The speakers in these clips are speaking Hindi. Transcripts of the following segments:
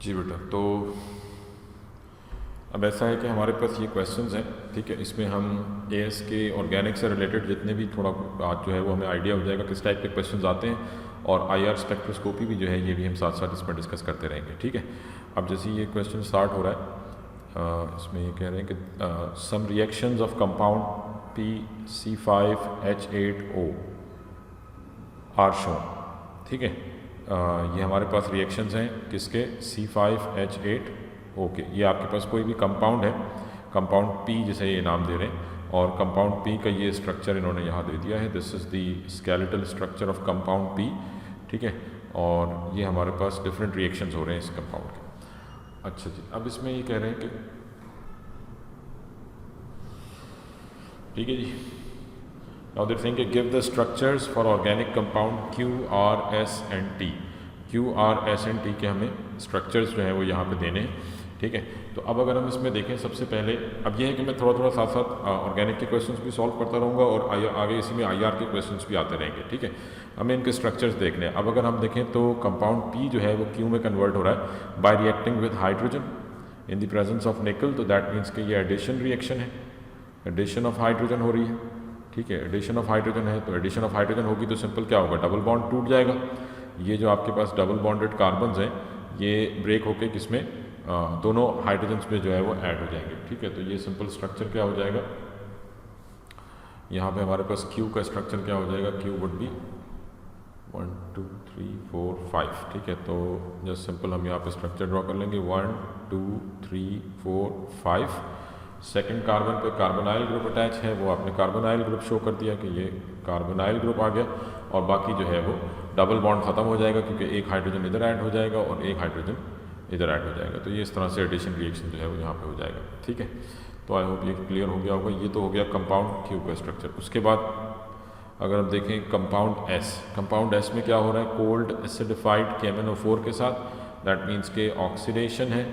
जी बेटा, तो अब ऐसा है कि हमारे पास ये क्वेश्चंस हैं, ठीक है। इसमें हम एएस के ऑर्गेनिक से रिलेटेड जितने भी थोड़ा आज जो है वो हमें आइडिया हो जाएगा किस टाइप के क्वेश्चंस आते हैं, और आईआर स्पेक्ट्रोस्कोपी भी जो है ये भी हम साथ साथ इसमें डिस्कस करते रहेंगे, ठीक है। अब जैसे ये क्वेश्चन स्टार्ट हो रहा है, इसमें ये कह रहे हैं कि some reactions of compound PC5H8O are shown, ठीक है। ये हमारे पास रिएक्शंस हैं किसके, C5H8 ओके। ये आपके पास कोई भी कंपाउंड है, कंपाउंड P जिसे ये नाम दे रहे हैं, और कंपाउंड P का ये स्ट्रक्चर इन्होंने यहाँ दे दिया है, this is the skeletal structure of compound P, ठीक है। और ये हमारे पास डिफरेंट रिएक्शंस हो रहे हैं इस कंपाउंड के। अच्छा जी, अब इसमें ये कह रहे हैं कि ठीक है जी, now they're saying give the structures for organic compound Q, R, S and T। Q, R, S and T के हमें स्ट्रक्चर्स जो हैं वो यहाँ पे देने हैं, ठीक है। तो अब अगर हम इसमें देखें, सबसे पहले अब ये है कि मैं थोड़ा थोड़ा साथ साथ ऑर्गेनिक के क्वेश्चंस भी सॉल्व करता रहूँगा, और आगे इसी में आईआर के क्वेश्चंस भी आते रहेंगे, ठीक है। हमें इनके स्ट्रक्चर्स देखने हैं। अब अगर हम देखें तो कंपाउंड P जो है वो Q में कन्वर्ट हो रहा है bye reacting with hydrogen in the presence of निकल, तो दैट मीन्स कि ये एडिशन रिएक्शन है, एडिशन ऑफ हाइड्रोजन हो रही है, ठीक है। एडिशन ऑफ हाइड्रोजन है, तो एडिशन ऑफ हाइड्रोजन होगी तो सिंपल क्या होगा, डबल बॉन्ड टूट जाएगा। ये जो आपके पास डबल बॉन्डेड कार्बन्स हैं ये ब्रेक होके किसमें, दोनों हाइड्रोजन्स में जो है वो ऐड हो जाएंगे, ठीक है। तो ये सिंपल स्ट्रक्चर क्या हो जाएगा, यहाँ पे हमारे पास Q का स्ट्रक्चर क्या हो जाएगा, Q वुड बी 1 2 3 4 5, ठीक है। तो जस्ट सिंपल हम यहाँ पे स्ट्रक्चर ड्रॉ कर लेंगे, 1 2 3 4 5। सेकेंड कार्बन पे कार्बोनाइल ग्रुप अटैच है, वो आपने कार्बोनाइल ग्रुप शो कर दिया कि ये कार्बोनाइल ग्रुप आ गया, और बाकी जो है वो डबल बॉन्ड ख़त्म हो जाएगा क्योंकि एक हाइड्रोजन इधर ऐड हो जाएगा और एक हाइड्रोजन इधर ऐड हो जाएगा। तो ये इस तरह से एडिशन रिएक्शन जो है वो यहाँ पे हो जाएगा, ठीक है। तो आई होप ये क्लियर हो गया होगा। ये तो हो गया कंपाउंड Q का स्ट्रक्चर। उसके बाद अगर हम देखें कंपाउंड S, कंपाउंड S में क्या हो रहा है, कोल्ड एसिडिफाइड KMnO4 के साथ, दैट मीन्स के ऑक्सीडेशन है,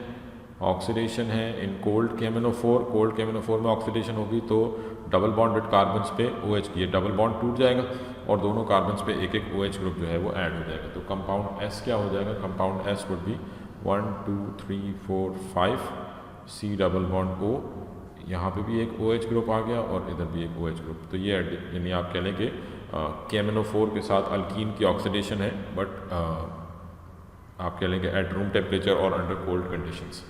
ऑक्सीडेशन है in cold KMnO4। Cold KMnO4 में ऑक्सीडेशन होगी तो डबल बॉन्डेड कार्बन्स पे OH की डबल बॉन्ड टूट जाएगा और दोनों कार्बन्स पे एक एक OH ग्रुप जो है वो ऐड हो जाएगा। तो कंपाउंड S क्या हो जाएगा, compound S would be 1 2 3 4 5 C double bond O, यहाँ पे भी एक OH ग्रुप आ गया और इधर भी एक OH ग्रुप। तो ये यानी आप कह लें कि KMnO4 के साथ अल्कीन की ऑक्सीडेशन है, बट आप कह लें कि एट रूम टेम्परेचर और अंडर कोल्ड कंडीशंस।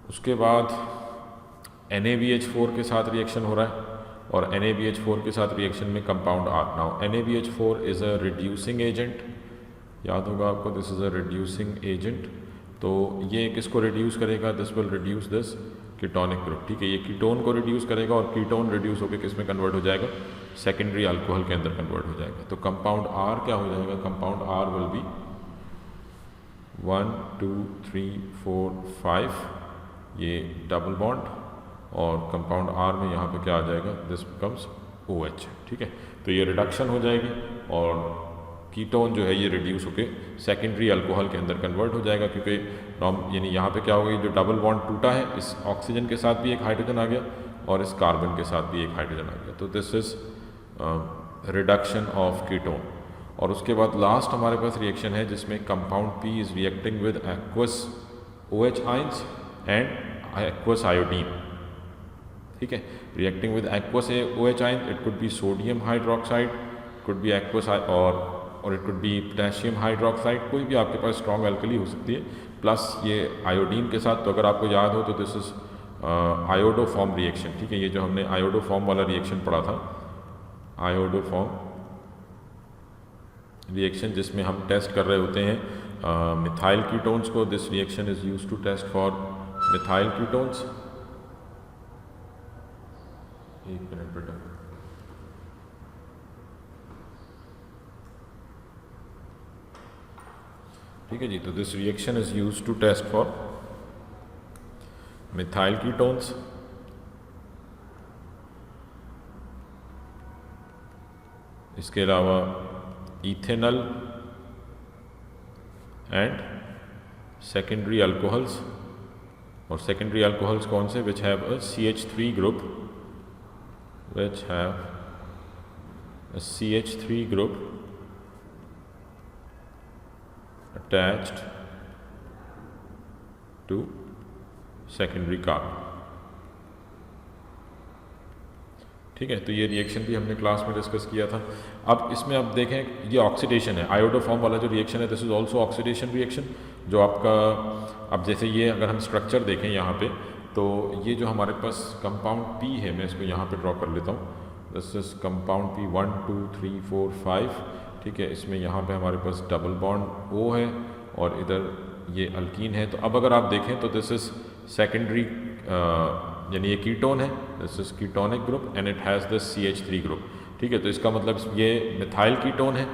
उसके बाद NaBH4 के साथ रिएक्शन हो रहा है, और NaBH4 के साथ रिएक्शन में compound R। Now NaBH4 is a reducing agent, याद होगा आपको, this is a reducing agent. तो ये किसको रिड्यूस करेगा, this will reduce this ketonic group, ठीक है। ये कीटोन को रिड्यूस करेगा और कीटोन रिड्यूस होकर किस में कन्वर्ट हो जाएगा, सेकेंडरी अल्कोहल के अंदर कन्वर्ट हो जाएगा। तो कंपाउंड R क्या हो जाएगा, कंपाउंड R विल बी 1 2 3 4 5, ये डबल बॉन्ड, और कंपाउंड R में यहाँ पे क्या आ जाएगा, दिस बिकम्स OH, ठीक है। तो ये रिडक्शन हो जाएगी और कीटोन जो है ये रिड्यूस होके सेकेंडरी अल्कोहल के अंदर कन्वर्ट हो जाएगा, क्योंकि यानी यहाँ पे क्या होगा, जो डबल बॉन्ड टूटा है इस ऑक्सीजन के साथ भी एक हाइड्रोजन आ गया और इस कार्बन के साथ भी एक हाइड्रोजन आ गया। तो this is reduction of ketone. और उसके बाद लास्ट हमारे पास रिएक्शन है जिसमें compound P is reacting with aqueous OH ions and aqueous iodine, ठीक है। Reacting with aqueous OH ions, it could be sodium hydroxide, could be aqueous और it could be potassium hydroxide, कोई भी आपके पास स्ट्रॉन्ग एल्कली हो सकती है, प्लस ये आयोडीन के साथ। तो अगर आपको याद हो तो दिस इज़ आयोडोफॉर्म रिएक्शन, ठीक है। ये जो हमने आयोडोफॉर्म वाला रिएक्शन पढ़ा था, आयोडोफॉर्म रिएक्शन जिसमें हम टेस्ट कर रहे होते हैं मिथाइल कीटोन्स को, this reaction is used to test for methyl ketones. एक मिनट बेटा, ठीक है जी। तो this reaction is used to test for methyl ketones. इसके अलावा इथेनॉल एंड सेकेंडरी अल्कोहल्स, और सेकेंडरी अल्कोहल्स कौन से, which have a CH3 group, which have a CH3 group attached to secondary carbon. ठीक है, तो ये रिएक्शन भी हमने क्लास में डिस्कस किया था। अब इसमें आप देखें ये ऑक्सीडेशन है, आयोडोफॉर्म वाला जो रिएक्शन है this is also oxidation reaction. जो आपका अब जैसे ये अगर हम स्ट्रक्चर देखें यहाँ पे, तो ये जो हमारे पास कंपाउंड पी है, मैं इसको यहाँ पे ड्रॉ कर लेता हूँ। This is compound P 1 2 3 4 5। ठीक है, इसमें यहाँ पे हमारे पास डबल बॉन्ड O है और इधर ये अल्कीन है। तो अब अगर आप देखें तो दिस इज सेकेंडरी यानी ये कीटोन है, this is ketonic group and it has this CH3 group. ठीक है, तो इसका मतलब ये मिथाइल कीटोन है।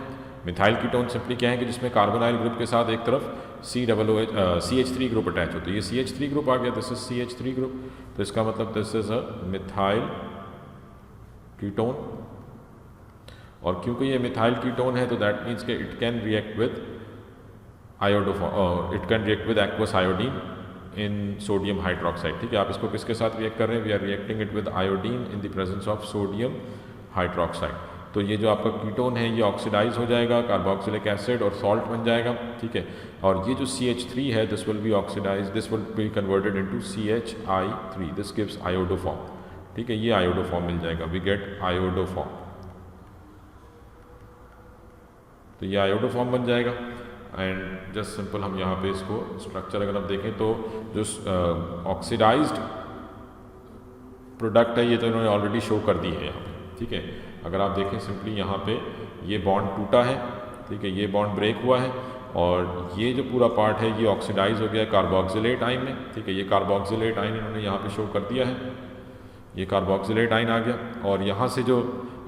मिथाइल कीटोन सिंपली क्या है कि जिसमें कार्बोनाइल ग्रुप के साथ एक तरफ CH3 ग्रुप अटैच होता है। ये CH3 ग्रुप आ गया, दिस इज CH3 ग्रुप। तो इसका मतलब this is a methyl ketone, और क्योंकि ये मिथाइल कीटोन है तो दैट मीन्स कि it can react with it can react with aqueous iodine in sodium hydroxide. ठीक है, आप इसको किसके साथ रिएक्ट कर रहे हैं? We are reacting it with iodine in the presence of sodium hydroxide. तो ये जो आपका कीटोन है ये ऑक्सीडाइज हो जाएगा, कार्बोक्सिलिक एसिड और सॉल्ट बन जाएगा। ठीक है, और ये जो CH3 है this will be oxidise, this will be converted into CHI3, this gives iodoform. ठीक है, ये आयोडोफॉर्म मिल जाएगा, वी गेट आयोडोफॉर्म। तो ये आयोडोफॉर्म बन जाएगा। एंड जस्ट सिंपल हम यहाँ पे इसको स्ट्रक्चर अगर आप देखें तो जो ऑक्सीडाइज्ड प्रोडक्ट है ये तो इन्होंने ऑलरेडी शो कर दी है यहाँ पे। ठीक है, अगर आप देखें सिंपली यहाँ पे ये बॉन्ड टूटा है। ठीक है, ये बॉन्ड ब्रेक हुआ है और ये जो पूरा पार्ट है ये ऑक्सीडाइज हो गया है कार्बोक्सिलेट आयन में। ठीक है, ये कार्बोक्सिलेट आयन इन्होंने यहाँ पे शो कर दिया है, ये कार्बोक्सिलेट आयन आ गया। और यहाँ से जो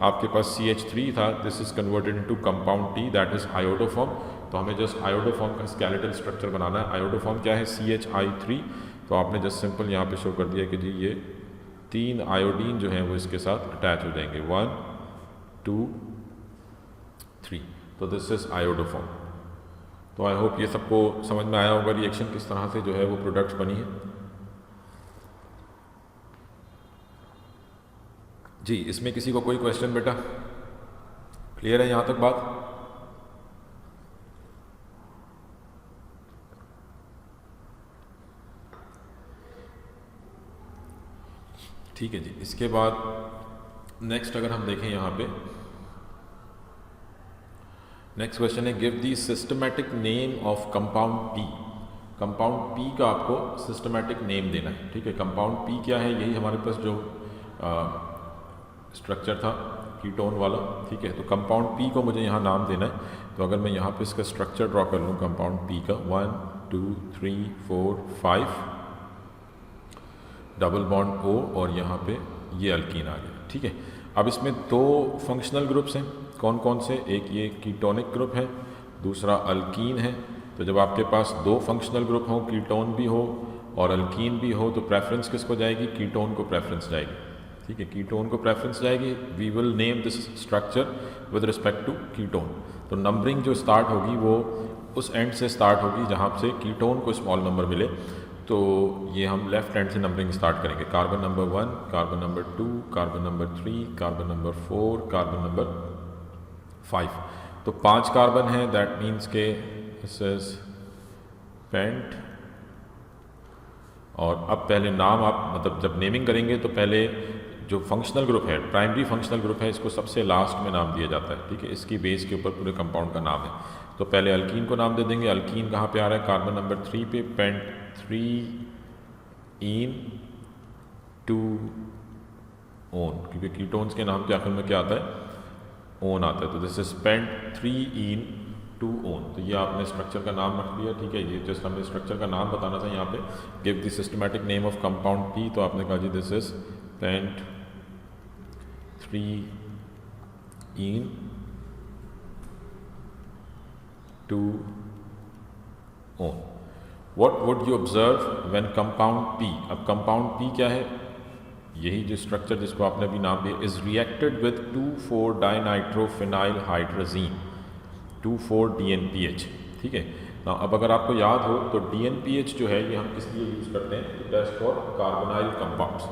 आपके पास CH3 था this is converted into compound T that is iodoform. तो हमें जस्ट आयोडोफॉर्म का स्केलेटल स्ट्रक्चर बनाना है। आयोडोफॉर्म क्या है? CHI3। तो आपने जस्ट सिंपल यहाँ पे शो कर दिया कि जी ये 3 आयोडीन जो हैं वो इसके साथ अटैच हो जाएंगे, 1 2 3। तो दिस इज आयोडोफॉर्म। तो आई होप ये सबको समझ में आया होगा रिएक्शन किस तरह से जो है वो प्रोडक्ट्स बनी है। जी, इसमें किसी को कोई क्वेश्चन बेटा? क्लियर है यहाँ तक बात? ठीक है जी, इसके बाद नेक्स्ट अगर हम देखें यहाँ पे नेक्स्ट क्वेश्चन है give the systematic name of compound P। Compound P का आपको सिस्टमैटिक नेम देना है। ठीक है, कंपाउंड P क्या है? यही हमारे पास जो स्ट्रक्चर था कीटोन वाला। ठीक है, तो कंपाउंड P को मुझे यहाँ नाम देना है। तो अगर मैं यहाँ पे इसका स्ट्रक्चर ड्रॉ कर लूँ कंपाउंड P का, 1 2 3 4 5 डबल बॉन्ड O और यहाँ पे ये अल्कीन आ गया। ठीक है, अब इसमें 2 फंक्शनल ग्रुप्स हैं। कौन कौन से? एक ये कीटोनिक ग्रुप है, दूसरा अल्कीन है। तो जब आपके पास 2 फंक्शनल ग्रुप हो, कीटोन भी हो और अल्कीन भी हो, तो प्रेफरेंस किसको जाएगी? कीटोन को प्रेफरेंस जाएगी। ठीक है, कीटोन को प्रेफरेंस जाएगी। We will name this structure with respect to ketone. तो नंबरिंग जो स्टार्ट होगी वो उस एंड से स्टार्ट होगी जहाँ से कीटोन को स्मॉल नंबर मिले। तो ये हम लेफ्ट हैंड से नंबरिंग स्टार्ट करेंगे। Carbon number 1, carbon number 2, carbon number 3, carbon number 4, carbon number 5। तो 5 कार्बन है, दैट मीन्स के दिस इज पेंट। और अब पहले नाम आप मतलब जब नेमिंग करेंगे तो पहले जो फंक्शनल ग्रुप है, प्राइमरी फंक्शनल ग्रुप है, इसको सबसे लास्ट में नाम दिया जाता है। ठीक है, इसकी बेस के ऊपर पूरे कंपाउंड का नाम है। तो पहले अल्कीन को नाम दे देंगे। अल्कीन कहाँ पे आ रहा है? कार्बन नंबर 3 पे, पेंट 3 इन 2 ओन, क्योंकि कीटोन्स के नाम के आखिर में क्या आता है? ओन आता है। तो this is pent 3 en 2 one. तो ये आपने स्ट्रक्चर का नाम रख दिया। ठीक है, ये जस्ट हमें स्ट्रक्चर का नाम बताना था यहाँ पे। Give the systematic name of compound P। तो आपने कहा जी this is pent 3 en 2 one. What would you observe when compound P? अब compound P क्या है? यही जो स्ट्रक्चर जिसको आपने अभी नाम दिया, is reacted with two four dinitrophenyl hydrazine 2,4-DNPH। ठीक है ना, अब अगर आपको याद हो तो DNPH जो है ये हम किस लिए यूज करते हैं? तो best for carbonyl compounds.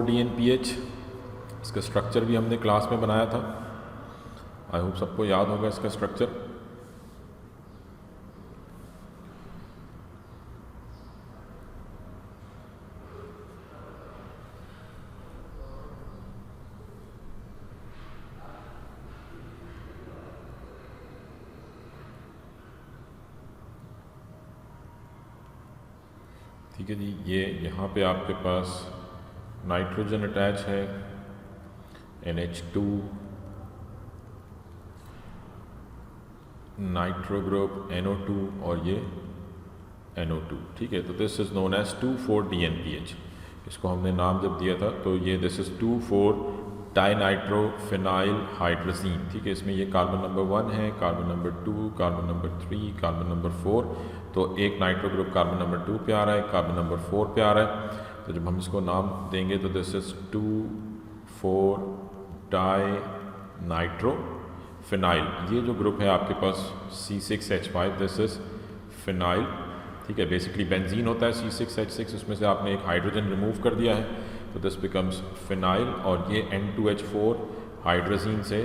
DNPH, इसका स्ट्रक्चर भी हमने क्लास में बनाया था। आई होप सबको याद होगा इसका स्ट्रक्चर। ठीक है जी, ये यहाँ पे आपके पास नाइट्रोजन अटैच है, NH2 नाइट्रो ग्रुप, NO2 और ये NO2। ठीक है, तो this is known as 2,4-DNPH। इसको हमने नाम जब दिया था तो ये दिस इज़ 2,4-डाइनाइट्रोफिनाइल हाइड्रोजीन। ठीक है, इसमें ये कार्बन नंबर 1 है, carbon number 2, carbon number 3, carbon number 4। तो एक नाइट्रो ग्रुप कार्बन नंबर 2 पे आ रहा है, कार्बन नंबर 4 पे आ रहा है। तो जब हम इसको नाम देंगे तो दिस इज़ 2,4-डाइनाइट्रोफिनाइल। ये जो ग्रुप है आपके पास C6H5, दिस इज़ फिनाइल। ठीक है, बेसिकली बेंजीन होता है C6H6, उसमें से आपने एक हाइड्रोजन रिमूव कर दिया है तो दिस बिकम्स फिनाइल। और ये N2H4 हाइड्रोजीन से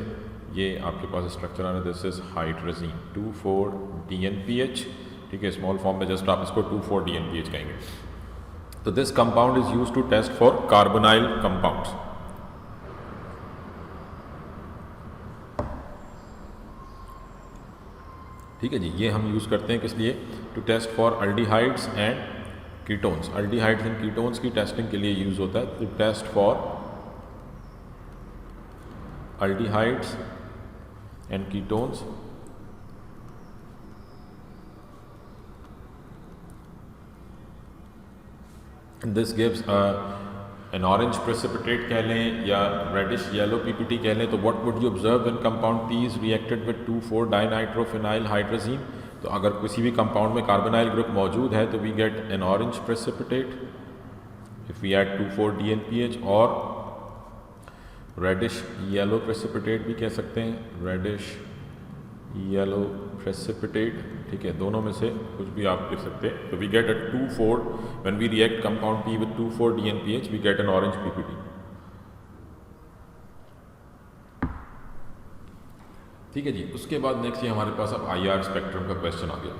ये आपके पास स्ट्रक्चर आ रहा है, दिस इज़ हाइड्रोजीन 2,4-DNPH। ठीक है, स्मॉल फॉर्म में जस्ट आप इसको 2,4-DNPH कहेंगे। तो this compound is used to test for carbonyl compounds. ठीक है जी, ये हम यूज़ करते हैं किस लिए? To test for aldehydes and ketones. Aldehydes and ketones की टेस्टिंग के लिए यूज़ होता है, to test for aldehydes and ketones. This gives an orange precipitate कह लें या रेडिश येलो PPT कह लें। तो what would you observe when compound P is reacted with two four dinitrophenyl hydrazine? तो अगर किसी भी कंपाउंड में कार्बोनाइल ग्रुप मौजूद है तो we get an orange precipitate if we add 2,4-DNPH, और रेडिश येलो प्रेसिपिटेट भी कह सकते हैं, रेडिश येलो प्रेसिपिटेट। ठीक है, दोनों में से कुछ भी आप लिख सकते हैं। तो we get a 2,4 when we react compound P with 2,4-DNPH we get an orange PPT। ठीक है जी, उसके बाद नेक्स्ट ये हमारे पास अब IR स्पेक्ट्रम का क्वेश्चन आ गया।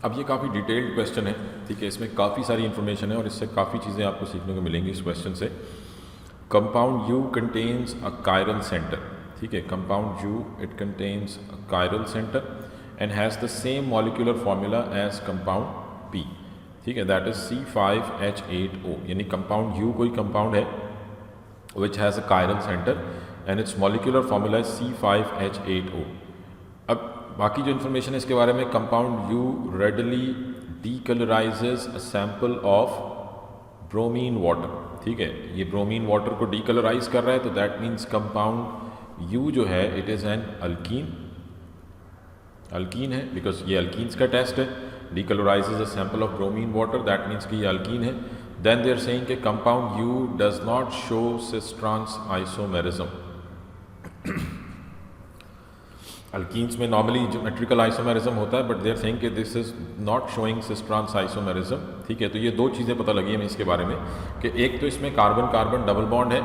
अब ये काफ़ी डिटेल्ड क्वेश्चन है। ठीक है, इसमें काफ़ी सारी इन्फॉर्मेशन है और इससे काफ़ी चीज़ें आपको सीखने को मिलेंगी इस क्वेश्चन से। Compound U contains a chiral centre. ठीक है, compound U it contains a chiral centre and has the same molecular formula as compound P। ठीक है, दैट इज C5H8O। यानी कंपाउंड U कोई कंपाउंड है which has a chiral centre and its molecular formula is C5H8O। अब बाकी जो इन्फॉर्मेशन है इसके बारे में, compound U readily decolourises a sample of bromine water. ठीक है, ये ब्रोमीन वाटर को डीकलराइज कर रहा है, तो दैट मीन्स कंपाउंड U जो है it is an alkene. Alkene है बिकॉज ये अल्कीन्स का टेस्ट है। Decolourises a sample of bromine water, that means कि ये अल्कीन है। देन दे आर सेइंग कि compound U does not show cis trans isomerism. Alkenes में नॉर्मली ज्योमेट्रिकल आइसोमेरिज्म होता है, बट दे आर सेइंग कि this is not showing cis trans isomerism. ठीक है, तो ये दो चीज़ें पता लगी हमें इसके बारे में कि एक तो इसमें कार्बन कार्बन डबल बॉन्ड है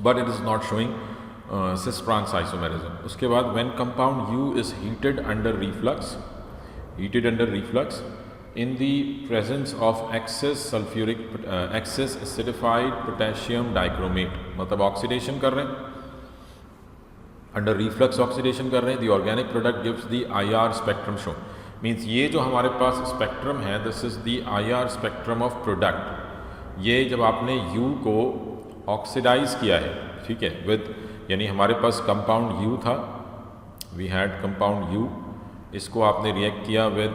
but it is not showing cis trans isomerism. उसके बाद when compound U is heated under reflux in the presence of excess acidified potassium dichromate, मतलब ऑक्सीडेशन कर रहे हैं, अंडर रिफ्लक्स ऑक्सीडेशन कर रहे हैं, the organic product gives the IR spectrum show. Means ये जो हमारे पास स्पेक्ट्रम है this is the IR spectrum of product. ये जब आपने U को ऑक्सीडाइज किया है, ठीक है, विद यानी हमारे पास कंपाउंड U था, वी हैड कंपाउंड U, इसको आपने रिएक्ट किया विद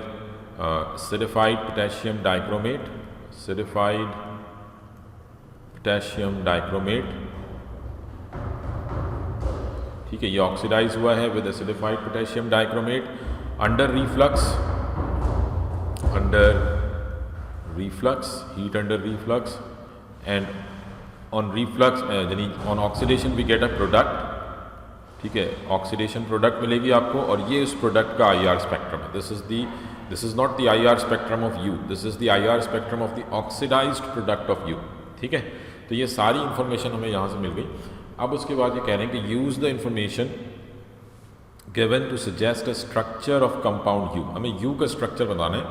एसिडिफाइड पोटेशियम डाइक्रोमेट, ठीक है, ये ऑक्सीडाइज हुआ है with acidified potassium dichromate under reflux, heat under reflux, and on reflux यानी on oxidation we get a product. ठीक है, ऑक्सीडेशन प्रोडक्ट मिलेगी आपको और ये उस प्रोडक्ट का IR स्पेक्ट्रम है। This is not the IR spectrum of U, this is the IR spectrum of the oxidised product of U। ठीक है, तो ये सारी इंफॉर्मेशन हमें यहाँ से मिल गई। अब उसके बाद ये कह रहे हैं कि use the information given to suggest a structure of compound U, हमें यू का स्ट्रक्चर बताना है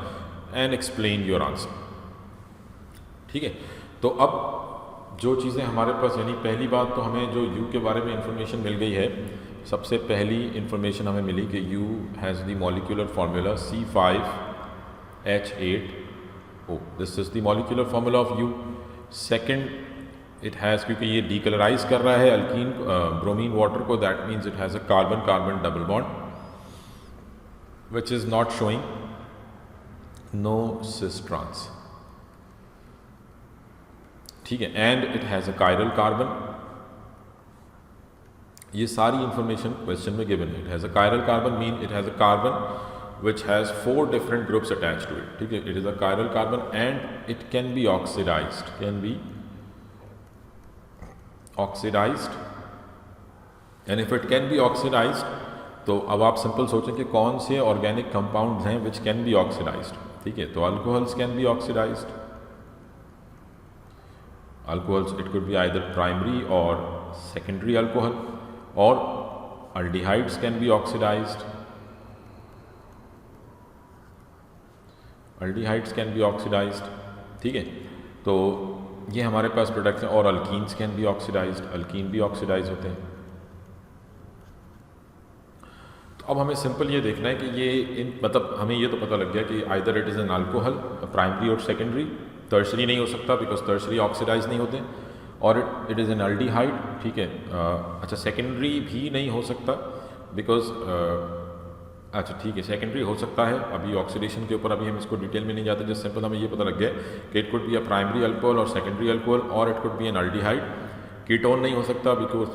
एंड एक्सप्लेन योर आंसर। ठीक है, तो अब जो चीज़ें हमारे पास, यानी पहली बात तो हमें जो यू के बारे में इंफॉर्मेशन मिल गई है, सबसे पहली इंफॉर्मेशन हमें मिली कि U has the molecular formula C5H8O, this is the molecular formula of U. Second, it has, क्योंकि ये डीकलराइज कर रहा है अल्कीन ब्रोमीन वाटर को, that means it has a carbon carbon double bond which is not showing no cis trans. ठीक है, and it has a chiral carbon. ये सारी इंफॉर्मेशन क्वेश्चन में गिवन है। It has a chiral carbon mean it has a carbon which has 4 different groups attached to it। ठीक है, it is a chiral carbon and it can be oxidized, and if it can be oxidized, तो अब आप सिंपल सोचें कि कौन से ऑर्गेनिक कंपाउंड्स हैं which can be oxidized। ठीक है, तो alcohols can be oxidized, alcohols it could be either primary or secondary alcohol, or aldehydes can be oxidized, aldehydes can be oxidized। ठीक है, तो ये हमारे पास प्रोडक्ट्स हैं, और alkenes can be oxidised, alkene भी ऑक्सीडाइज होते हैं। तो अब हमें सिंपल ये देखना है कि ये मतलब हमें ये तो पता लग गया कि either it is an alcohol, primary और सेकेंडरी, टर्शरी नहीं हो सकता बिकॉज टर्शरी ऑक्सीडाइज नहीं होते, और इट इज़ एन अल्डिहाइड। ठीक है, अच्छा सेकेंडरी भी नहीं हो सकता बिकॉज अच्छा ठीक है, सेकेंडरी हो सकता है, अभी ऑक्सीडेशन के ऊपर अभी हम इसको डिटेल में नहीं जाते, जस्ट सिंपल हमें ये पता लग गया कि it could be a primary alcohol और सेकेंडरी अल्कोहल, और it could be an aldehyde. Ketone नहीं हो सकता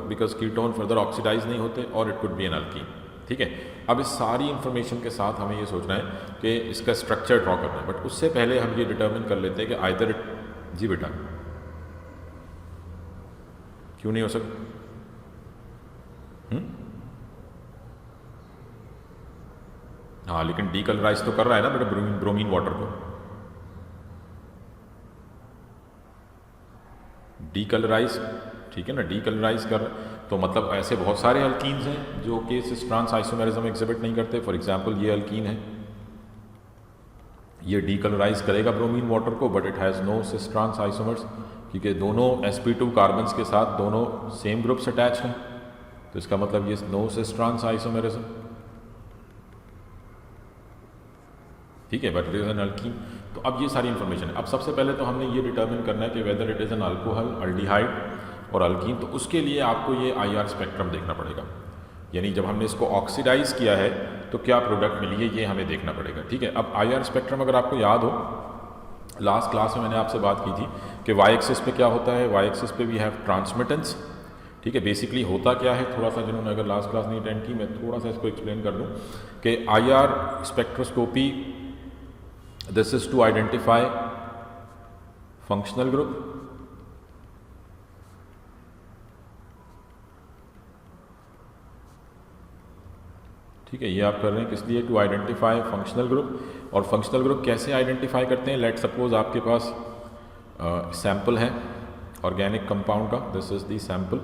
बिकॉज कीटोन फर्दर ऑक्सीडाइज नहीं होते, और it could be an alkene. ठीक है, अब इस सारी इंफॉर्मेशन के साथ हमें ये सोचना है कि इसका स्ट्रक्चर ड्रॉ करना है, बट उससे पहले हम ये डिटर्मिन कर लेते हैं कि आइदर इट, जी बेटा क्यों नहीं हो सकता? हाँ, लेकिन डीकलराइज तो कर रहा है ना बेटा ब्रोमीन वाटर को, डीकलराइज। ठीक है ना, डीकलराइज कर, तो मतलब ऐसे बहुत सारे अल्कीन्स हैं जो कि सिस ट्रांस आइसोमेरिज्म एग्जिबिट नहीं करते। फॉर एग्जांपल ये अल्कीन है, ये डीकलराइज करेगा ब्रोमीन वाटर को, but it has no cis trans isomers, क्योंकि दोनों sp2 कार्बन्स के साथ दोनों सेम ग्रुप्स अटैच हैं, तो इसका मतलब ये नो सिस ट्रांस आइसोमेरिज्म। ठीक है, but it is an alkene. तो अब ये सारी इन्फॉर्मेशन है। अब सबसे पहले तो हमने ये डिटर्मिन करना है कि whether it is an alcohol, aldehyde और अल्कीन। तो उसके लिए आपको ये IR स्पेक्ट्रम देखना पड़ेगा, यानी जब हमने इसको ऑक्सीडाइज किया है तो क्या प्रोडक्ट मिली है, ये हमें देखना पड़ेगा। ठीक है, अब IR स्पेक्ट्रम अगर आपको याद हो, लास्ट क्लास में मैंने आपसे बात की थी कि वाई एक्सिस पे क्या होता है, वाई एक्सिस पे वी हैव ट्रांसमिटेंस। ठीक है, बेसिकली होता क्या है, थोड़ा सा जिन्होंने अगर लास्ट क्लास नहीं अटेंड की, मैं थोड़ा सा इसको एक्सप्लेन कर दूँ कि IR spectroscopy, this is to identify functional group, ठीक है, ये आप कर रहे हैं किस लिए, टू आइडेंटिफाई फंक्शनल ग्रुप। और फंक्शनल ग्रुप कैसे आइडेंटिफाई करते हैं, लेट सपोज आपके पास सैंपल है ऑर्गेनिक कंपाउंड का, दिस इज दी सैंपल,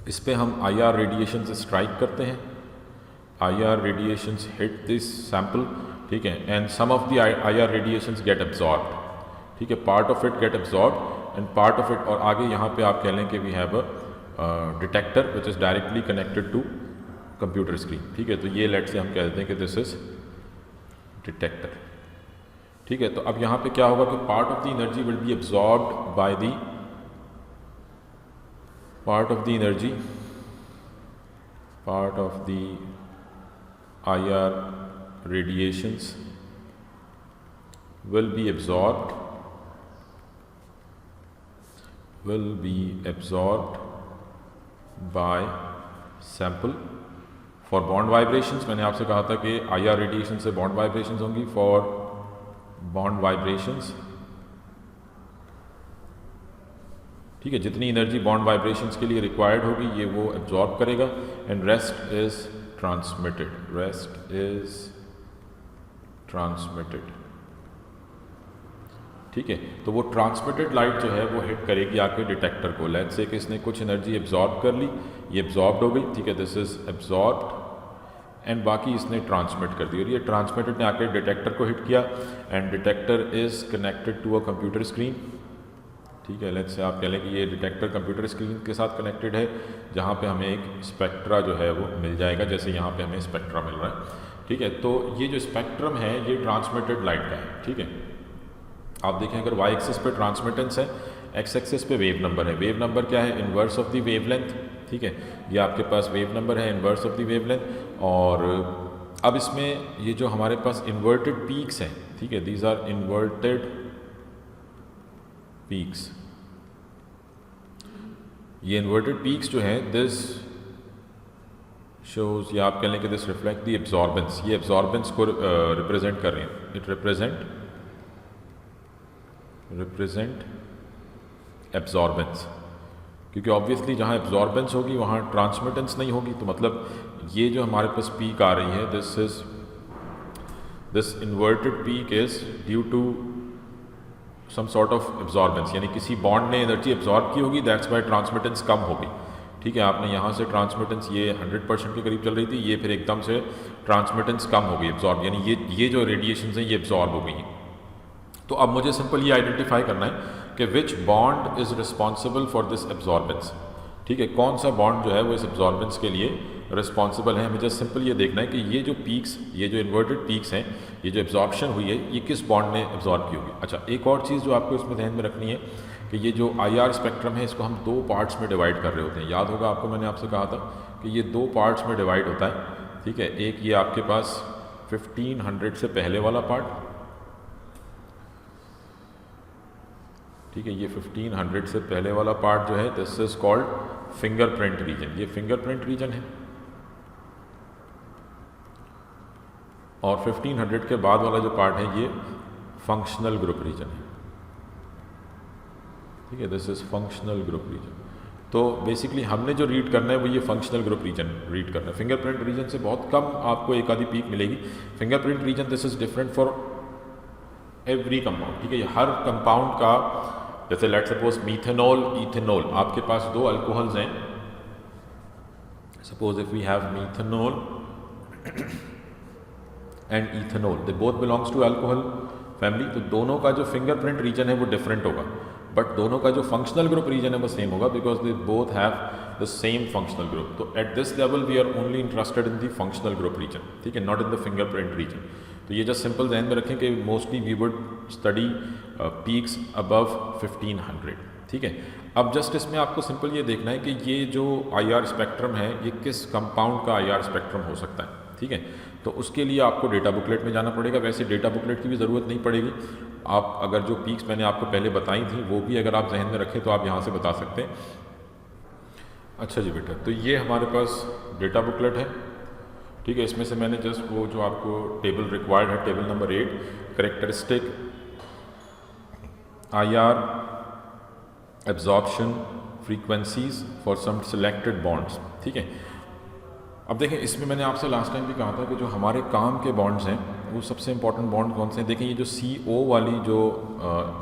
इस पे हम IR रेडिएशन से स्ट्राइक करते हैं, IR radiations hit this sample. ठीक है, and some of the IR radiations get absorbed. ठीक है, part of it get absorbed and part of it, और आगे यहाँ पे आप कह लें कि we have a detector which is directly connected to computer screen. ठीक है, तो ये लेट से हम कह देते हैं कि दिस इज डिटेक्टर। ठीक है, तो अब यहाँ पे क्या होगा कि part of the energy will be absorbed by the part of the energy, part of the IR radiations will be absorbed by sample for bond vibrations। मैंने आपसे कहा था कि IR radiation से bond vibrations होंगी, for bond vibrations। ठीक है, जितनी एनर्जी बॉन्ड वाइब्रेशंस के लिए रिक्वायर्ड होगी ये वो एब्जॉर्ब करेगा, एंड रेस्ट इज ट्रांसमिटेड। ठीक है। तो वो ट्रांसमिटेड लाइट जो है वो हिट करेगी आपके डिटेक्टर को। लेट्स से कि इसने कुछ एनर्जी एब्जॉर्ब कर ली, ये एब्जॉर्ब हो गई, ठीक है, दिस इज एब्जॉर्ब्ड एंड बाकी इसने ट्रांसमिट कर दी और ये ट्रांसमिटेड ने आके डिटेक्टर को हिट किया and detector is connected to a computer screen. ठीक है, लेट्स से आप कह लें कि ये डिटेक्टर कंप्यूटर स्क्रीन के साथ कनेक्टेड है जहाँ पे हमें एक स्पेक्ट्रा जो है वो मिल जाएगा, जैसे यहाँ पे हमें स्पेक्ट्रा मिल रहा है। ठीक है, तो ये जो स्पेक्ट्रम है ये ट्रांसमिटेड लाइट का है। ठीक है, आप देखें अगर वाई एक्सिस पे ट्रांसमिटेंस है, एक्स एक्सिस पे वेव नंबर है। वेव नंबर क्या है? Inverse of the wavelength. ठीक है, ये आपके पास वेव नंबर है इन्वर्स ऑफ द वेवलेंथ। और अब इसमें ये जो हमारे पास इन्वर्टेड पीक्स हैं, ठीक है, दीज आर इन्वर्टेड पीक्स। ये इन्वर्टेड पीक्स जो हैं दिस शोज, या आप कह लें कि दिस रिफ्लेक्ट द एब्जॉर्बेंस। ये एब्जॉर्बेंस को रिप्रेजेंट कर रहे हैं। इट रिप्रेजेंट एब्जॉर्बेंस, क्योंकि ऑब्वियसली जहाँ एब्जॉर्बेंस होगी वहाँ ट्रांसमिटेंस नहीं होगी। तो मतलब ये जो हमारे पास पीक आ रही है, this inverted peak is due to some sort of absorbance, यानी किसी बॉन्ड ने एनर्जी एब्जॉर्ब की होगी, दैट्स वाई ट्रांसमिटेंस कम होगी। ठीक है, आपने यहाँ से ट्रांसमिटेंस ये 100% के करीब चल रही थी, ये फिर एकदम से ट्रांसमिटेंस कम हो गई, एब्जॉर्ब, यानी ये जो रेडिएशन हैं ये एब्जॉर्ब हो गई हैं। तो अब मुझे सिंपल ये आइडेंटिफाई करना है कि विच bond is responsible for this absorbance. ठीक है, कौन सा बॉन्ड जो है वो इस एब्जॉर्बेंस के लिए रिस्पॉन्सिबल है। मुझे सिंपल ये देखना है कि ये जो पीक्स, ये जो इन्वर्टेड पीक्स हैं, ये जो एब्जॉर्प्शन हुई है, ये किस बॉन्ड ने एब्जॉर्ब की होगी। अच्छा, एक और चीज़ जो आपको इसमें ध्यान में रखनी है कि ये जो IR स्पेक्ट्रम है इसको हम दो पार्ट्स में डिवाइड कर रहे होते हैं। याद होगा आपको, मैंने आपसे कहा था कि ये दो पार्ट्स में डिवाइड होता है। ठीक है, एक ये आपके पास 1500 से पहले वाला पार्ट, ठीक है, ये 1500 से पहले वाला पार्ट जो है this is called fingerprint region. ये फिंगरप्रिंट रीजन है। और 1500 के बाद वाला जो पार्ट है ये फंक्शनल ग्रुप रीजन है। ठीक है, this is functional group reason. तो बेसिकली हमने जो रीड करना है वो ये फंक्शनल ग्रुप रीजन रीड करना है। फिंगरप्रिंट रीजन से बहुत कम आपको एक आधी पीक मिलेगी। Fingerprint region this is different for every compound. ठीक है, ये हर कंपाउंड का, जैसे लेट सपोज मीथेनॉल, इथेनॉल, आपके पास दो अल्कोहल्स हैं। Suppose if we have methanol and ethanol, they both belongs to alcohol family. तो दोनों का जो फिंगरप्रिंट रीजन है वो डिफरेंट होगा, बट दोनों का जो फंक्शनल ग्रुप रीजन है वो सेम होगा, because they both have the same functional group. तो at this level we are only interested in the functional group region. ठीक है, not in the fingerprint region. तो ये जस्ट सिंपल ध्यान में रखें कि mostly we would study peaks above 1500। ठीक है, अब जस्ट इसमें आपको सिंपल ये देखना है कि ये जो IR स्पेक्ट्रम है ये किस कंपाउंड का IR स्पेक्ट्रम हो सकता है। ठीक है, तो उसके लिए आपको डेटा बुकलेट में जाना पड़ेगा। वैसे डेटा बुकलेट की भी ज़रूरत नहीं पड़ेगी, आप अगर जो पीक्स मैंने आपको पहले बताई थी वो भी अगर आप जहन में रखें तो आप यहाँ से बता सकते हैं। अच्छा जी बेटा, तो ये हमारे पास डेटा बुकलेट है। ठीक है, इसमें से मैंने जस्ट वो जो आपको टेबल रिक्वायर्ड है, table number 8, characteristic IR absorption frequencies for some selected bonds. ठीक है, अब देखें इसमें मैंने आपसे लास्ट टाइम भी कहा था कि जो हमारे काम के बॉन्ड्स हैं वो सबसे इंपॉर्टेंट बॉन्ड कौन से हैं। देखें ये जो CO वाली जो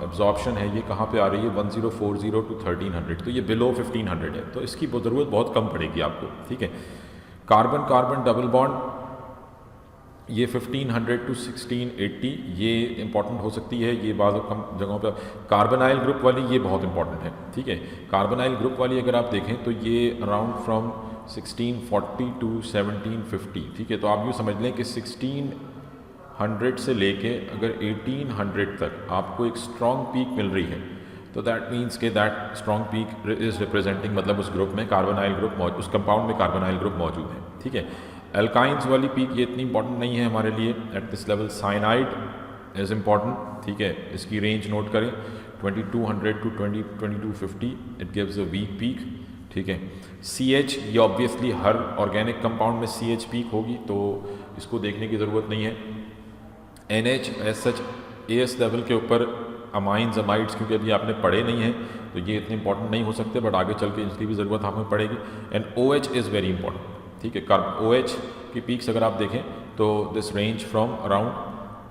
एब्जॉर्प्शन है ये कहाँ पे आ रही है, 1040 to 1300, तो ये बिलो 1500 है, तो इसकी ज़रूरत बहुत कम पड़ेगी आपको। ठीक है, कार्बन कार्बन डबल बॉन्ड ये 1500 to 1680 ये इंपॉर्टेंट हो सकती है। ये बाद कम जगहों पर कार्बनाइल ग्रुप वाली ये बहुत इंपॉर्टेंट है। ठीक है, कार्बनाइल ग्रुप वाली अगर आप देखें तो ये अराउंड फ्रॉम 1640 to 1750। ठीक है, तो आप यूँ समझ लें कि 1600 से लेके अगर 1800 तक आपको एक स्ट्रॉन्ग पीक मिल रही है, तो दैट मीन्स के that strong peak is representing, मतलब उस ग्रुप में कार्बनाइल ग्रुप उस कंपाउंड में कार्बनाइल ग्रुप मौजूद है। ठीक है, एल्काइंस वाली पीक ये इतनी इंपॉर्टेंट नहीं है हमारे लिए at this level. Cyanide is important. ठीक है, इसकी रेंज नोट करें 2200 to 2250, it gives a weak peak. ठीक है, CH ये ऑब्वियसली हर ऑर्गेनिक कंपाउंड में CH पीक होगी, तो इसको देखने की ज़रूरत नहीं है। NH SH AS लेवल के ऊपर अमाइंस अमाइड्स क्योंकि अभी आपने पढ़े नहीं हैं तो ये इतने इंपॉर्टेंट नहीं हो सकते, बट आगे चल के इसकी भी ज़रूरत हमें पड़ेगी। And OH is very important. ठीक है, OH की पीक्स अगर आप देखें तो this range from around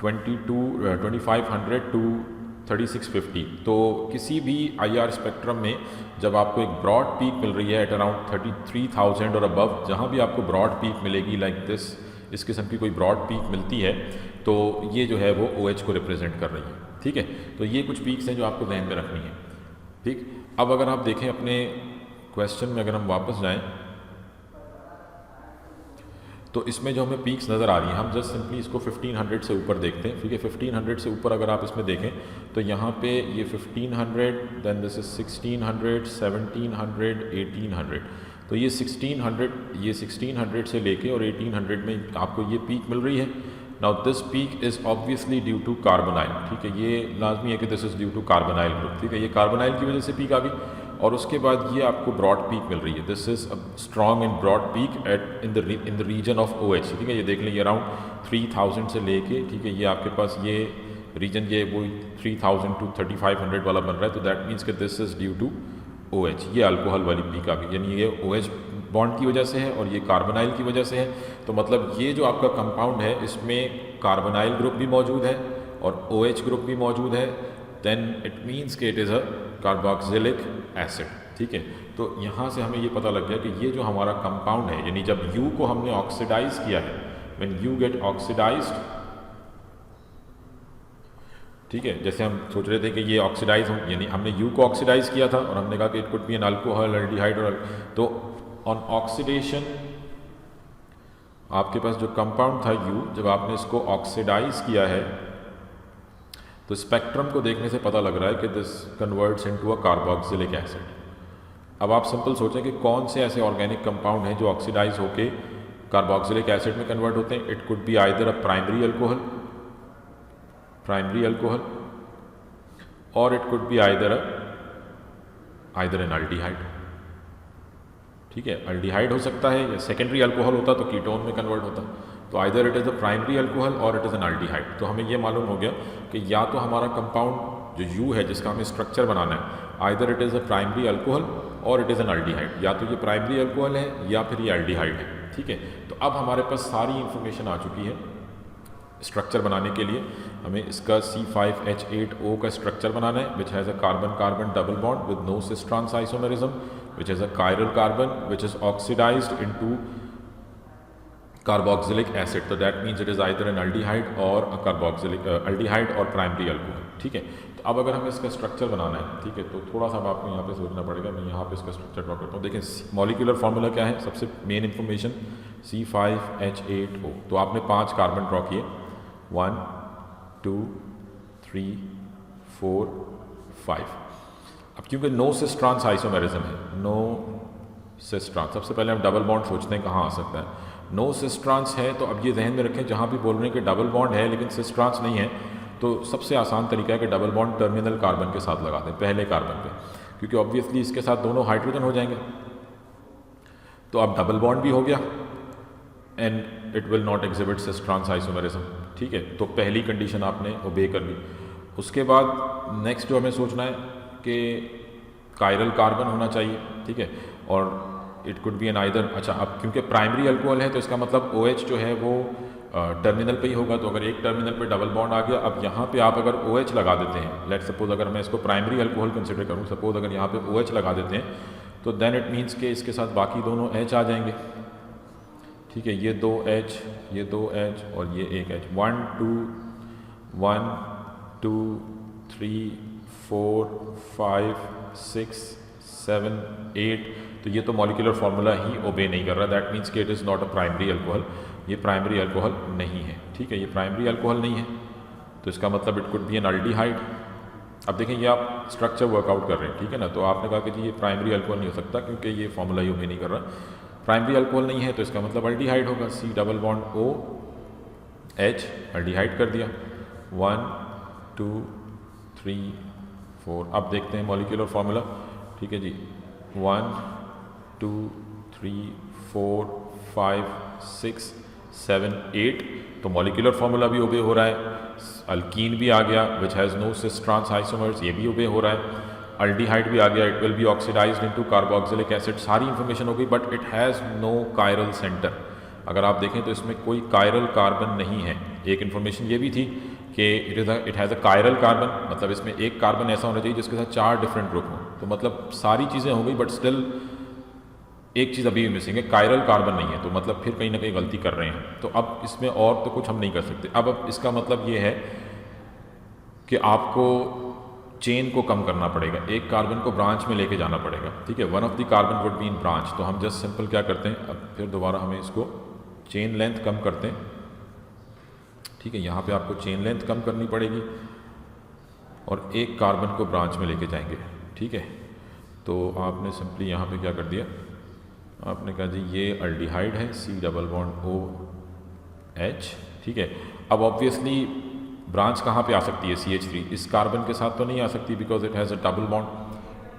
2500 to 3650। तो किसी भी IR स्पेक्ट्रम में जब आपको एक ब्रॉड पीक मिल रही है एट अराउंड 33,000 और अबव, जहाँ भी आपको ब्रॉड पीक मिलेगी लाइक दिस, इस किस्म की कोई ब्रॉड पीक मिलती है तो ये जो है वो OH को रिप्रेजेंट कर रही है। ठीक है, तो ये कुछ पीक्स हैं जो आपको ध्यान में रखनी है। ठीक, अब अगर आप देखें अपने क्वेश्चन में, अगर हम वापस जाएं तो इसमें जो हमें पीक्स नज़र आ रही हैं, हम जस्ट सिंपली इसको 1500 से ऊपर देखते हैं। ठीक है, 1500 से ऊपर अगर आप इसमें देखें तो यहाँ पे ये 1500, देन दिस इज 1600, 1700, 1800। तो ये 1600 से लेके और 1800 में आपको ये पीक मिल रही है। Now this peak is obviously due to carbonyl. ठीक है, ये लाजमी है कि this is due to carbonyl group. ठीक है, ये कार्बोनाइल की वजह से पीक आ गई और उसके बाद ये आपको ब्रॉड पीक मिल रही है। This is a strong and broad peak at in the region of OH। ठीक है, ये देख लें, ये अराउंड 3000 से लेके, ठीक है, ये आपके पास ये रीजन ये वो 3000 टू 3500 वाला बन रहा है। तो दैट मीन्स कि this is due to OH। ये अल्कोहल वाली पीक आ गई, यानी ये OH बॉन्ड की वजह से है और ये कार्बोनाइल की वजह से है। तो मतलब ये जो आपका कंपाउंड है इसमें कार्बोनाइल ग्रुप भी मौजूद है और OH ग्रुप भी मौजूद है। देन इट मीन्स कि it is a carboxylic acid. ठीक है, तो यहाँ से हमें ये पता लग गया कि ये जो हमारा कंपाउंड है, यानी जब U को हमने ऑक्सीडाइज किया है, व्हेन U गेट ऑक्सीडाइज्ड, ठीक है, जैसे हम सोच रहे थे कि ये ऑक्सीडाइज हो, यानी हमने U को ऑक्सीडाइज किया था और हमने कहा कि it could be an alcohol, aldehyde, और तो ऑन ऑक्सीडेशन आपके पास जो कंपाउंड था U, जब आपने इसको ऑक्सीडाइज किया है तो स्पेक्ट्रम को देखने से पता लग रहा है कि this converts into a carboxylic acid. अब आप सिंपल सोचें कि कौन से ऐसे ऑर्गेनिक कंपाउंड हैं जो ऑक्सीडाइज होके कार्बोक्सिलिक एसिड में कन्वर्ट होते हैं। It could be either a primary alcohol और it could be either an aldehyde. ठीक है, अल्डिहाइड हो सकता है या सेकेंडरी अल्कोहल होता तो कीटोन में कन्वर्ट होता। तो either it is a primary alcohol और इट इज़ एन अल्डिहाइड। तो हमें यह मालूम हो गया कि या तो हमारा कंपाउंड जो U है जिसका हमें स्ट्रक्चर बनाना है, either it is a primary alcohol और इट इज़ एन अल्डिहाइड, या तो ये प्राइमरी अल्कोहल है या फिर ये अल्डिहाइड है। ठीक है, तो अब हमारे पास सारी इंफॉर्मेशन आ चुकी है स्ट्रक्चर बनाने के लिए। हमें इसका C5H8O का स्ट्रक्चर बनाना है, which has a carbon carbon double bond with no cis trans isomerism, which is a chiral carbon which is oxidized into carboxylic acid. So that means it is either an aldehyde or a carboxylic aldehyde or primary alcohol. ठीक है, तो अब अगर हमें इसका स्ट्रक्चर बनाना है, ठीक है, तो थोड़ा सा आपको यहाँ पे सोचना पड़ेगा। मैं यहाँ पे इसका स्ट्रक्चर ड्रॉ करता हूँ। देखें मॉलिक्यूलर फार्मूला क्या है, सबसे मेन इंफॉर्मेशन C5H8O। तो आपने 5 कार्बन ड्रॉ किए, 1 2 3 4 5। अब क्योंकि नो सिस ट्रांस आइसोमेरिज्म है, नो सिस ट्रांस, सबसे पहले हम डबल बॉन्ड सोचते हैं कहाँ आ सकता है। नो सिस ट्रांस है तो अब ये जहन में रखें, जहाँ भी बोल रहे हैं कि डबल बॉन्ड है लेकिन सिस ट्रांस नहीं है, तो सबसे आसान तरीका है कि डबल बॉन्ड टर्मिनल कार्बन के साथ लगा दें, पहले कार्बन पे, क्योंकि ऑब्वियसली इसके साथ दोनों हाइड्रोजन हो जाएंगे। तो अब डबल बॉन्ड भी हो गया and it will not exhibit cis trans isomerism. ठीक है, तो पहली कंडीशन आपने ओबे कर ली। उसके बाद नेक्स्ट जो हमें सोचना है कि कायरल कार्बन होना चाहिए। ठीक है, और it could be an either, अच्छा अब क्योंकि प्राइमरी अल्कोहल है तो इसका मतलब OH जो है वो टर्मिनल पे ही होगा। तो अगर एक टर्मिनल पे डबल बॉन्ड आ गया, अब यहाँ पे आप अगर OH लगा देते हैं, लेट सपोज अगर मैं इसको प्राइमरी अल्कोहल कंसिडर करूँ, सपोज अगर यहाँ पे OH लगा देते हैं तो देन इट मीन्स के इसके साथ बाकी दोनों H आ जाएंगे। ठीक है, ये 2 H, ये 2 H और ये 1 H, 1 2 3 4 5 6 7 8। तो ये तो मॉलिक्यूलर फार्मूला ही ओबे नहीं कर रहा। दैट मीन्स कि it is not a primary alcohol, ये प्राइमरी अल्कोहल नहीं है। ठीक है, ये प्राइमरी अल्कोहल नहीं है तो इसका मतलब it could be an aldehyde. अब देखें ये आप स्ट्रक्चर वर्कआउट कर रहे हैं, ठीक है ना, तो आपने कहा कि जी ये प्राइमरी अल्कोहल नहीं हो सकता क्योंकि ये फार्मूला ही ओबे नहीं कर रहा। प्राइमरी अल्कोहल नहीं है तो इसका मतलब अल्डिहाइड होगा। C double bond O H aldehyde कर दिया, 1 2 3 4। अब देखते हैं मॉलिक्यूलर फार्मूला। ठीक है जी, 1 2 3 4 5 6 7 8। तो मॉलिक्यूलर फार्मूला भी ओबे हो रहा है। अल्कीन भी आ गया which has no cis trans isomers, ये भी ओबे हो रहा है। अल्डिहाइड भी आ गया, it will be oxidised into carboxylic acid. सारी इंफॉर्मेशन हो गई but it has no chiral centre. अगर आप देखें तो इसमें कोई कायरल कार्बन नहीं है। एक इन्फॉर्मेशन ये भी थी कि it has a chiral carbon, मतलब इसमें एक कार्बन ऐसा होना चाहिए जिसके साथ 4 डिफरेंट ग्रुप हों। तो मतलब सारी चीज़ें हो गई, बट स्टिल एक चीज़ अभी भी मिसिंग है, कायरल कार्बन नहीं है, तो मतलब फिर कहीं ना कहीं गलती कर रहे हैं। तो अब इसमें और तो कुछ हम नहीं कर सकते। अब इसका मतलब ये है कि आपको चेन को कम करना पड़ेगा, एक कार्बन को ब्रांच में लेके जाना पड़ेगा, ठीक है। One of the carbon would be in branch. तो हम जस्ट सिंपल क्या करते हैं, अब फिर दोबारा हमें इसको चेन लेंथ कम करते हैं, ठीक है। यहाँ पे आपको चेन लेंथ कम करनी पड़ेगी और एक कार्बन को ब्रांच में लेके जाएंगे, ठीक है। तो आपने सिंपली यहाँ पे क्या कर दिया, आपने कहा जी ये अल्डिहाइड है, C डबल बॉन्ड OH, ठीक है। अब ऑब्वियसली ब्रांच कहाँ पे आ सकती है, CH3 इस कार्बन के साथ तो नहीं आ सकती because it has a double bond,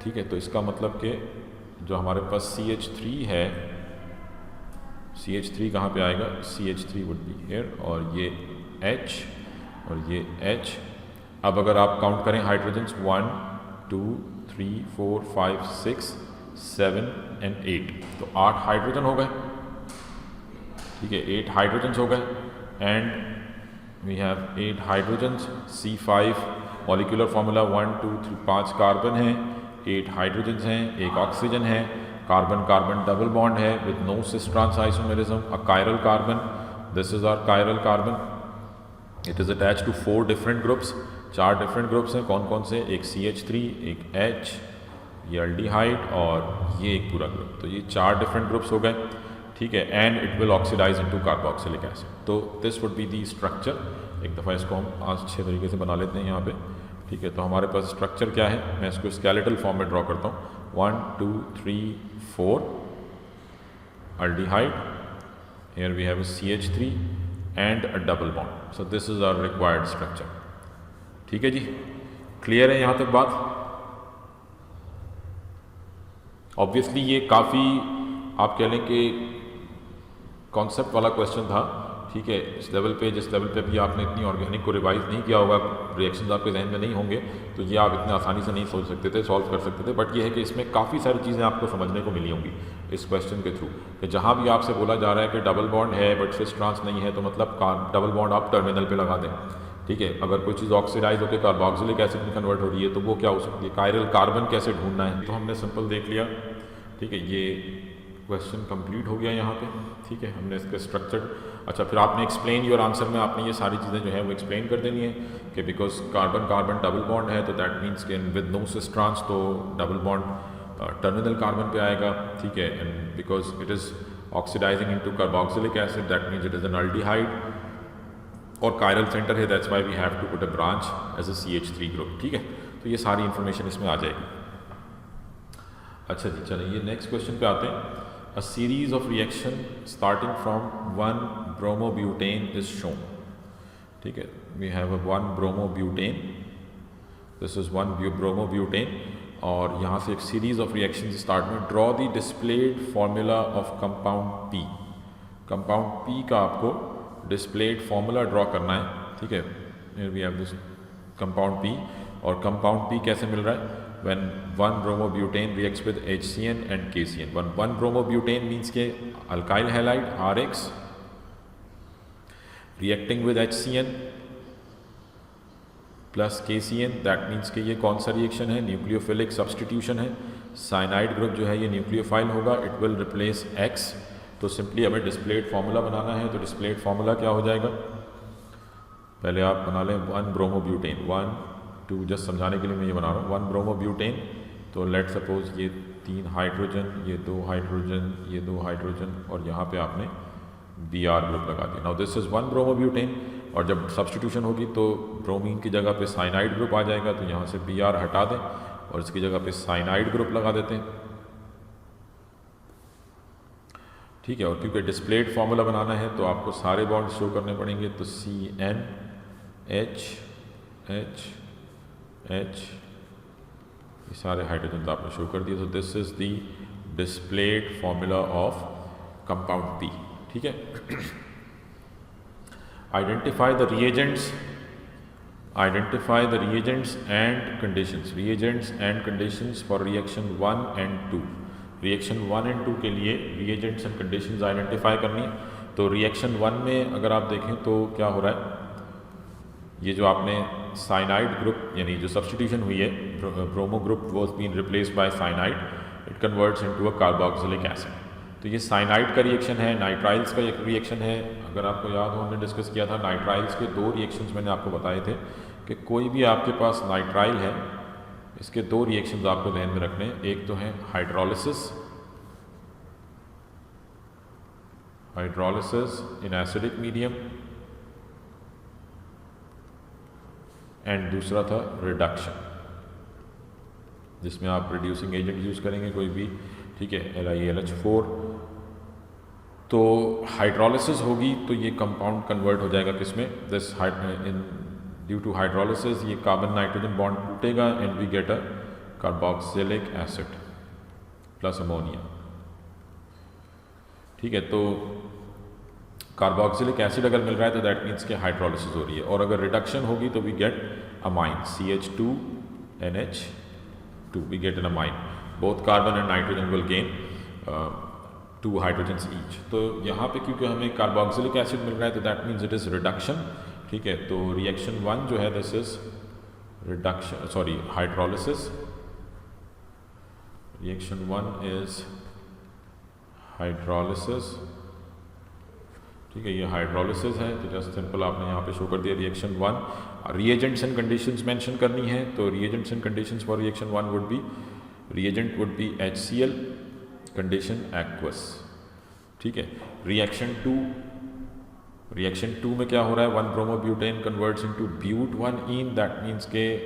ठीक है। तो इसका मतलब कि जो हमारे पास CH3 है, CH3 कहाँ पे आएगा, CH3 वुड बी हियर, और ये H और ये H। अब अगर आप काउंट करें हाइड्रोजन्स 1 2 3 4 5 6 7 एंड 8, तो 8 हाइड्रोजन हो गए, ठीक है, 8 हाइड्रोजन्स हो गए। And we have 8 hydrogens, C5 molecular formula 1 2 3 5 carbon हैं, 8 हाइड्रोजन्स हैं, एक ऑक्सीजन है, कार्बन कार्बन डबल बॉन्ड है with no cis trans isomerism, a chiral carbon, this is our chiral carbon, it is attach to 4 different groups, 4 different groups हैं, कौन कौन से, एक CH3, एक H, ये अल्डिहाइड और ये एक पूरा ग्रुप, तो ये 4 डिफरेंट ग्रुप्स हो गए, ठीक है। And it will oxidise into carboxylic acid. तो this would be the structure. एक दफ़ा इसको हम अच्छे तरीके से बना लेते हैं यहाँ पे, ठीक है। तो हमारे पास स्ट्रक्चर क्या है, मैं इसको स्केलेटल फॉर्म में ड्रॉ करता हूँ, 1 2 3 4 aldehyde, here we have CH3 and a double bond, so this is our required structure, ठीक है जी। क्लियर है यहाँ तक बात। ऑब्वियसली ये काफ़ी आप कह लें कि कॉन्सेप्ट वाला क्वेश्चन था, ठीक है। इस लेवल पे, जिस लेवल पे भी आपने इतनी ऑर्गेनिक को रिवाइज नहीं किया होगा, रिएक्शंस आपके जहन में नहीं होंगे, तो ये आप इतने आसानी से नहीं सोच सकते थे, सॉल्व कर सकते थे। बट ये है कि इसमें काफ़ी सारी चीज़ें आपको समझने को मिली होंगी इस क्वेश्चन के थ्रू, कि जहाँ भी आपसे बोला जा रहा है कि डबल बॉन्ड है बट सिस ट्रांस नहीं है, तो मतलब डबल बॉन्ड आप टर्मिनल पे लगा दें, ठीक है। अगर कोई चीज़ ऑक्सीडाइज होकर कार्बोक्सिलिक एसिड में कन्वर्ट हो रही है तो वो क्या हो सकती है, कायरल कार्बन कैसे ढूंढना है, तो हमने सिंपल देख लिया, ठीक है। ये क्वेश्चन कंप्लीट हो गया यहाँ पे, ठीक है। हमने इसका स्ट्रक्चर, अच्छा फिर आपने एक्सप्लेन योर आंसर में आपने ये सारी चीज़ें जो है वो एक्सप्लेन कर देनी है कि because carbon carbon double bond है, तो दैट मीन्स कि विद नो सिस ट्रांस, तो डबल बॉन्ड टर्मिनल कार्बन पे आएगा, ठीक है। And because it is oxidising into carboxylic acid, that means it is an aldehyde, और कायरल सेंटर है, that's why we have to put a branch as a CH3 group, ठीक है। तो ये सारी इन्फॉर्मेशन इसमें आ जाएगी। अच्छा जी, चलिए ये नेक्स्ट क्वेश्चन पे आते हैं। A series of reaction starting from 1 bromobutane is shown, ठीक है। We have a 1 bromobutane, this is 1 bromobutane, और यहाँ से एक series of reactions start में, draw the displayed formula of compound P, compound P का आपको displayed formula draw करना है, ठीक है। Here we have this compound P, और compound P कैसे मिल रहा है, when 1 bromobutane reacts with HCN and KCN. When 1 bromobutane means के alkyl halide RX reacting with HCN plus KCN, that means कि ये कौन सा रिएक्शन है, न्यूक्लियोफिलिक सब्सटीट्यूशन है, साइनाइड ग्रुप जो है ये न्यूक्लियोफाइल होगा, इट विल रिप्लेस X। तो सिंपली हमें डिस्प्लेड फार्मूला बनाना है, तो डिस्प्लेड फार्मूला क्या हो जाएगा, पहले आप बना लें 1 ब्रोमोब्यूटेन, 1 2, जस्ट समझाने के लिए मैं ये बना रहा हूँ, 1 ब्रोमोब्यूटेन, तो लेट सपोज ये 3 हाइड्रोजन, ये 2 हाइड्रोजन, ये 2 हाइड्रोजन, और यहाँ पे आपने Br ग्रुप लगा दिया। नाउ दिस इज़ 1 ब्रोमोब्यूटेन, और जब सब्सटीट्यूशन होगी तो ब्रोमीन की जगह पे साइनाइड ग्रुप आ जाएगा, तो यहाँ से Br हटा दें और इसकी जगह पे साइनाइड ग्रुप लगा देते हैं, ठीक है। और क्योंकि डिस्प्लेड फार्मूला बनाना है तो आपको सारे बॉन्ड शो करने पड़ेंगे, तो CN H H H, ये सारे हाइड्रोजन आपने शो कर दिए। तो this is the displayed formula of compound P, ठीक है। Identify the reagents, identify the reagents and conditions, reagents and conditions for reaction 1 and 2। Reaction 1 and 2 के लिए रिएजेंट्स एंड कंडीशंस आइडेंटिफाई करनी है। तो रिएक्शन 1 में अगर आप देखें तो क्या हो रहा है, ये जो आपने साइनाइड ग्रुप यानी जो सब्स्टिट्यूशन हुई है, bromo group was been replaced by cyanide, it converts into a carboxylic acid. तो ये साइनाइड का रिएक्शन है, नाइट्राइल्स का एक रिएक्शन है। अगर आपको याद हो हमने डिस्कस किया था नाइट्राइल्स के 2 रिएक्शंस मैंने आपको बताए थे कि कोई भी आपके पास नाइट्राइल है, इसके 2 रिएक्शंस आपको ध्यान में रखने हैं। एक तो है hydrolysis in acidic medium, and दूसरा था रिडक्शन, जिसमें आप रिड्यूसिंग एजेंट यूज़ करेंगे कोई भी, ठीक है, LiAlH4। तो हाइड्रोलिसिस होगी तो ये कंपाउंड कन्वर्ट हो जाएगा किसमें, दिस ड्यू टू हाइड्रोलिसिस ये कार्बन नाइट्रोजन बॉन्ड टूटेगा and we get a carboxylic acid plus ammonia. ठीक है, तो कार्बोक्सिलिक एसिड अगर मिल रहा है तो दैट मीन्स कि हाइड्रोलिसिस हो रही है, और अगर रिडक्शन होगी तो we get amine CH2NH2, we get an amine, both carbon and nitrogen will gain 2 hydrogens each. तो यहाँ पे क्योंकि हमें कार्बोक्सिलिक एसिड मिल रहा है तो that means it is reduction. ठीक है, तो रिएक्शन 1 जो है this is reduction, sorry hydrolysis, reaction 1 is hydrolysis. ठीक है, ये हाइड्रोलिसिस है, तो जस्ट सिंपल आपने यहाँ पे शो कर दिया reaction 1। Reagents and conditions mention करनी है, तो reagents and conditions for reaction 1 would be, reagent would be HCl, condition aqueous. ठीक है, रिएक्शन 2 में क्या हो रहा है, 1 ब्रोमोब्यूटेन कन्वर्ट्स इनटू ब्यूट-1-ene, दैट मीन्स के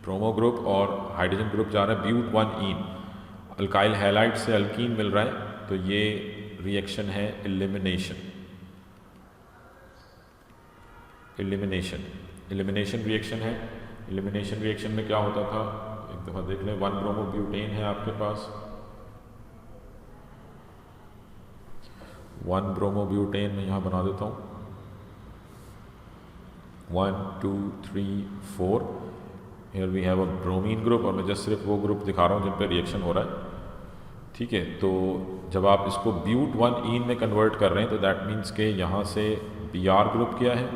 ब्रोमो ग्रुप और हाइड्रोजन ग्रुप जा रहा है ब्यूट-1-ene, अल्काइल हैलाइड से अल्कीन मिल रहा है, तो ये रिएक्शन है एलिमिनेशन रिएक्शन है। एलिमिनेशन रिएक्शन में क्या होता था, एक दफ़ा देख लें, 1 ब्रोमोब्यूटेन है आपके पास, 1 ब्रोमोब्यूटेन मैं यहाँ बना देता हूँ, 1 2 3 4, here we have a bromine group, और मैं जस्ट सिर्फ वो ग्रुप दिखा रहा हूँ जिन पे रिएक्शन हो रहा है। ठीक है, तो जब आप इसको ब्यूट-1-ene में कन्वर्ट कर रहे हैं तो दैट मीन्स के यहाँ से Br ग्रुप गया है,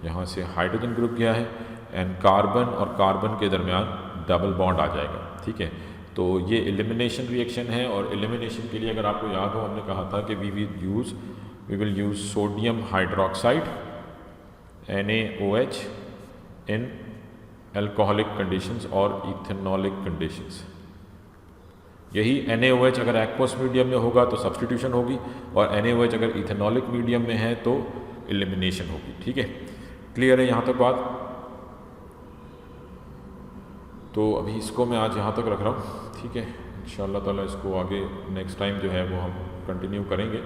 यहाँ से हाइड्रोजन ग्रुप गया है, एंड कार्बन और कार्बन के दरमियान डबल बॉन्ड आ जाएगा। ठीक है, तो ये एलिमिनेशन रिएक्शन है, और एलिमिनेशन के लिए अगर आपको याद हो हमने कहा था कि we will use sodium hydroxide NaOH in alcoholic conditions और इथेनॉलिक कंडीशंस। यही NaOH अगर एक्वस मीडियम में होगा तो सब्स्टिट्यूशन होगी, और NaOH अगर इथेनॉलिक मीडियम में है तो एलिमिनेशन होगी। ठीक है, क्लियर है यहाँ तक बात? तो अभी इसको मैं आज यहाँ तक रख रहा हूँ। ठीक है, इंशाअल्लाह ताला इसको आगे नेक्स्ट टाइम जो है वो हम कंटिन्यू करेंगे।